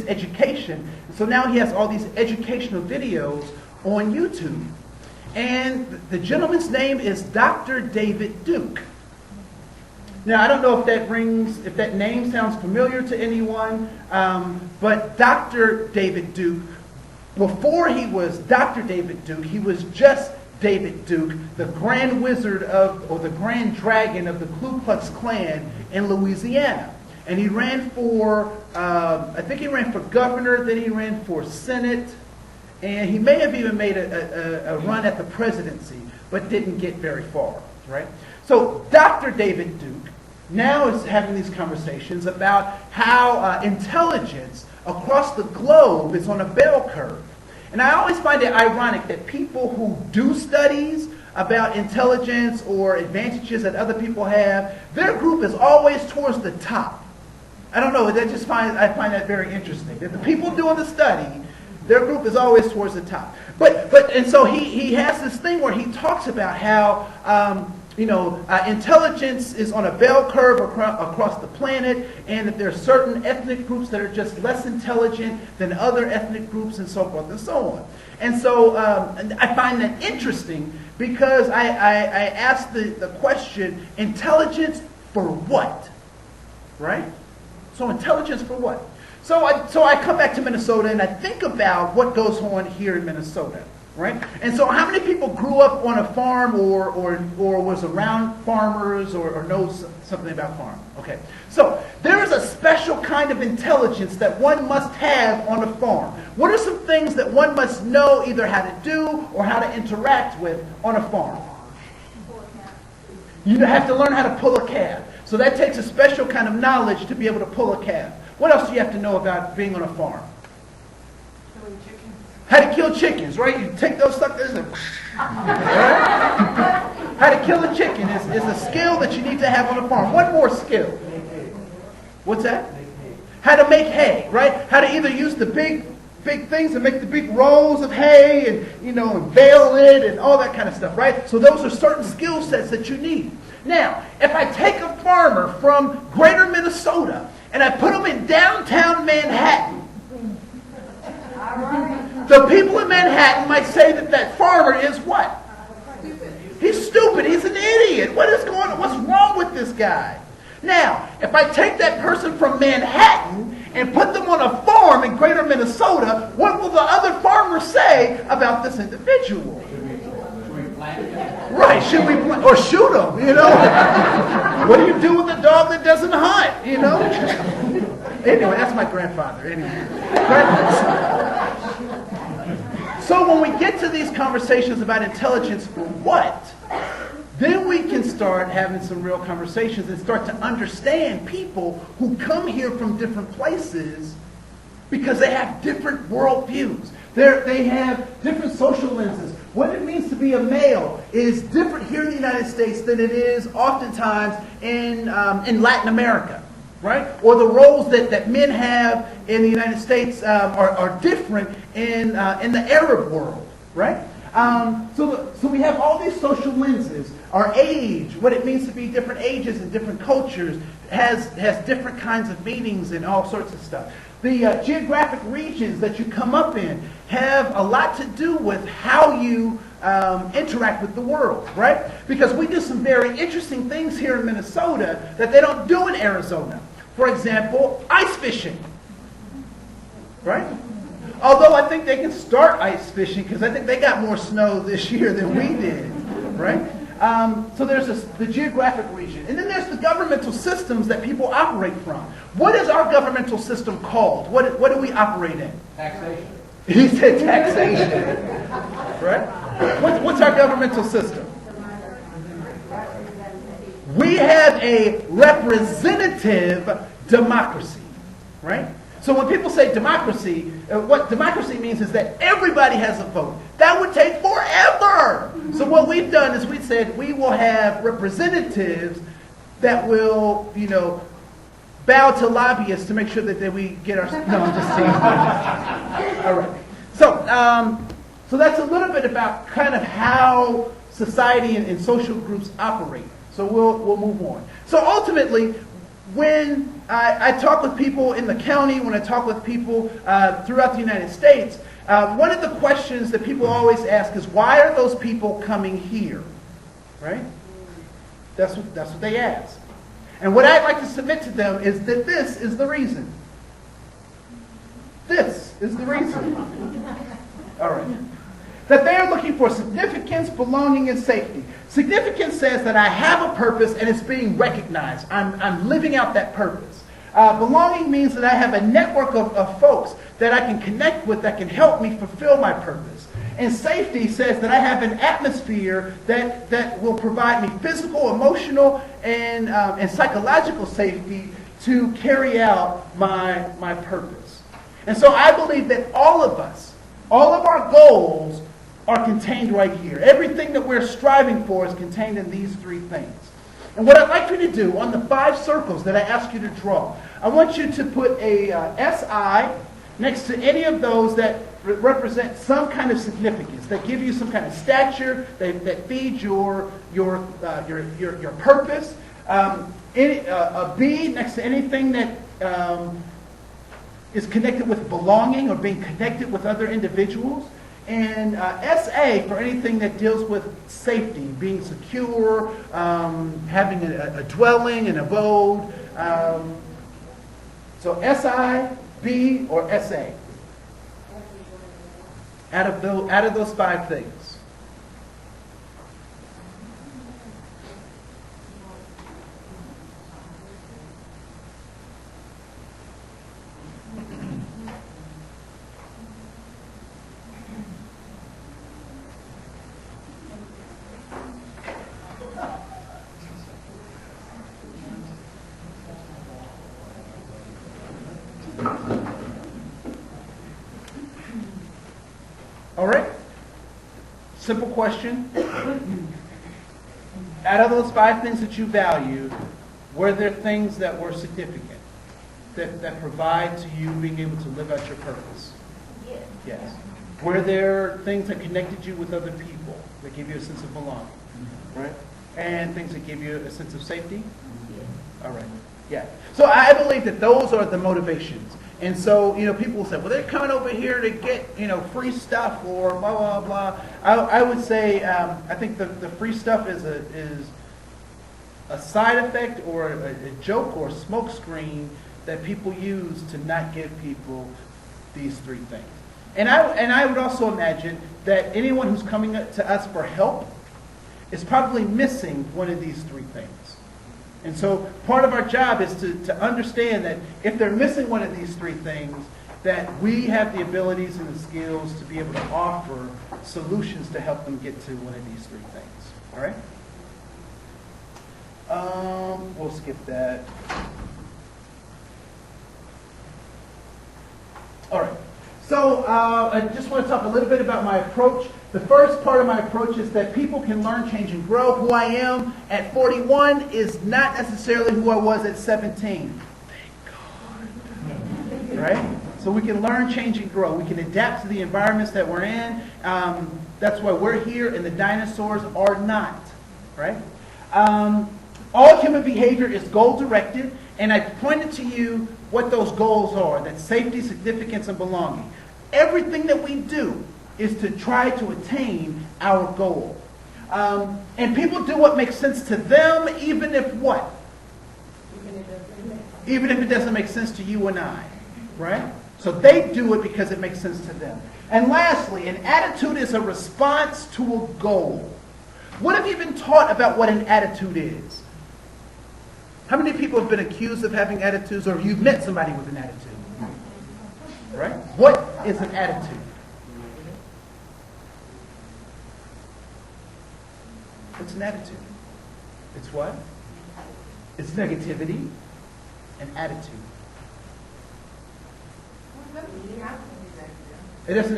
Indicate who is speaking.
Speaker 1: his education. So now he has all these educational videos on YouTube. And the gentleman's name is Dr. David Duke. Now, I don't know if that name sounds familiar to anyone, but Dr. David Duke, before he was Dr. David Duke, he was just David Duke, the grand wizard or the grand dragon of the Ku Klux Klan in Louisiana. And he ran for, I think he ran for governor, then he ran for Senate, and he may have even made a run at the presidency, but didn't get very far, right? So Dr. David Duke now is having these conversations about how intelligence across the globe is on a bell curve. And I always find it ironic that people who do studies about intelligence or advantages that other people have, their group is always towards the top. I don't know, I find that very interesting. That the people doing the study, their group is always towards the top. And so he has this thing where he talks about how intelligence is on a bell curve across the planet, and that there are certain ethnic groups that are just less intelligent than other ethnic groups, and so forth and so on. And so I find that interesting because I ask the question, intelligence for what? Right? So intelligence for what? So I come back to Minnesota and I think about what goes on here in Minnesota. Right? And so how many people grew up on a farm or was around farmers or knows something about farming? Okay. So there is a special kind of intelligence that one must have on a farm. What are some things that one must know either how to do or how to interact with on a farm? You have to learn how to pull a calf. So that takes a special kind of knowledge to be able to pull a calf. What else do you have to know about being on a farm? How to kill chickens, right? You take those suckers and... Right? How to kill a chicken is a skill that you need to have on a farm. One more skill. What's that? How to make hay, right? How to either use the big things and make the big rolls of hay and bale it and all that kind of stuff, right? So those are certain skill sets that you need. Now, if I take a farmer from greater Minnesota and I put him in downtown Manhattan, the people in Manhattan might say that farmer is what? He's stupid. He's an idiot. What is going on? What's wrong with this guy? Now, if I take that person from Manhattan and put them on a farm in greater Minnesota, what will the other farmers say about this individual? Right, should we or shoot him, What do you do with a dog that doesn't hunt, Anyway, that's my grandfather, anyway. So when we get to these conversations about intelligence for what, then we can start having some real conversations and start to understand people who come here from different places because they have different worldviews. They have different social lenses. What it means to be a male is different here in the United States than it is oftentimes in Latin America, right? Or the roles that men have in the United States are different in the Arab world, right? So we have all these social lenses. Our age, what it means to be different ages and different cultures, has different kinds of meanings and all sorts of stuff. The geographic regions that you come up in have a lot to do with how you interact with the world, right? Because we do some very interesting things here in Minnesota that they don't do in Arizona. For example, ice fishing, right? Although I think they can start ice fishing because I think they got more snow this year than we did, right? So there's the geographic region. And then there's the governmental systems that people operate from. What is our governmental system called? What do we operate in?
Speaker 2: Taxation.
Speaker 1: He said taxation. Right? What's our governmental system? We have a representative democracy. Right? So when people say democracy, what democracy means is that everybody has a vote. That would take forever. So what we've done is we said we will have representatives that will, bow to lobbyists to make sure that we get our... No, I'm just saying. All right. So that's a little bit about kind of how society and social groups operate. So we'll move on. So ultimately, when I talk with people in the county, when I talk with people throughout the United States, one of the questions that people always ask is, why are those people coming here? Right? That's what they ask. And what I'd like to submit to them is that this is the reason. This is the reason. All right. That they are looking for significance, belonging, and safety. Significance says that I have a purpose and it's being recognized. I'm living out that purpose. Belonging means that I have a network of folks that I can connect with that can help me fulfill my purpose. And safety says that I have an atmosphere that will provide me physical, emotional, and psychological safety to carry out my purpose. And so I believe that all of us, all of our goals are contained right here. Everything that we're striving for is contained in these three things. And what I'd like you to do on the 5 circles that I ask you to draw, I want you to put a SI next to any of those that represent some kind of significance, that give you some kind of stature, that feed your purpose. A B next to anything that is connected with belonging or being connected with other individuals. And SA for anything that deals with safety, being secure, having a dwelling, an abode. So SI, B, or SA. Out of those 5 things. All right? Simple question. Out of those 5 things that you valued, were there things that were significant, that provide to you being able to live out your purpose?
Speaker 2: Yes.
Speaker 1: Yes. Were there things that connected you with other people, that give you a sense of belonging? Right? And things that give you a sense of safety?
Speaker 2: Yes.
Speaker 1: All right. Yeah. So I believe that those are the motivations. And so, people will say, well, they're coming over here to get, free stuff or blah, blah, blah. I would say, I think the free stuff is a side effect or a joke or a smoke screen that people use to not give people these 3 things. And I would also imagine that anyone who's coming to us for help is probably missing one of these 3 things. And so part of our job is to understand that if they're missing one of these 3 things, that we have the abilities and the skills to be able to offer solutions to help them get to one of these 3 things. All right? We'll skip that. All right. So I just want to talk a little bit about my approach. The first part of my approach is that people can learn, change, and grow. Who I am at 41 is not necessarily who I was at 17. Thank God. Right? So we can learn, change, and grow. We can adapt to the environments that we're in. That's why we're here and the dinosaurs are not. Right? All human behavior is goal-directed, and I pointed to you what those goals are. That's safety, significance, and belonging. Everything that we do is to try to attain our goal. And people do what makes sense to them, even if what? Even if it doesn't make sense to you and I. Right? So they do it because it makes sense to them. And lastly, an attitude is a response to a goal. What have you been taught about what an attitude is? How many people have been accused of having attitudes, or you've met somebody with an attitude? Right? What is an attitude? What's an attitude? It's what? It's negativity and attitude. It doesn't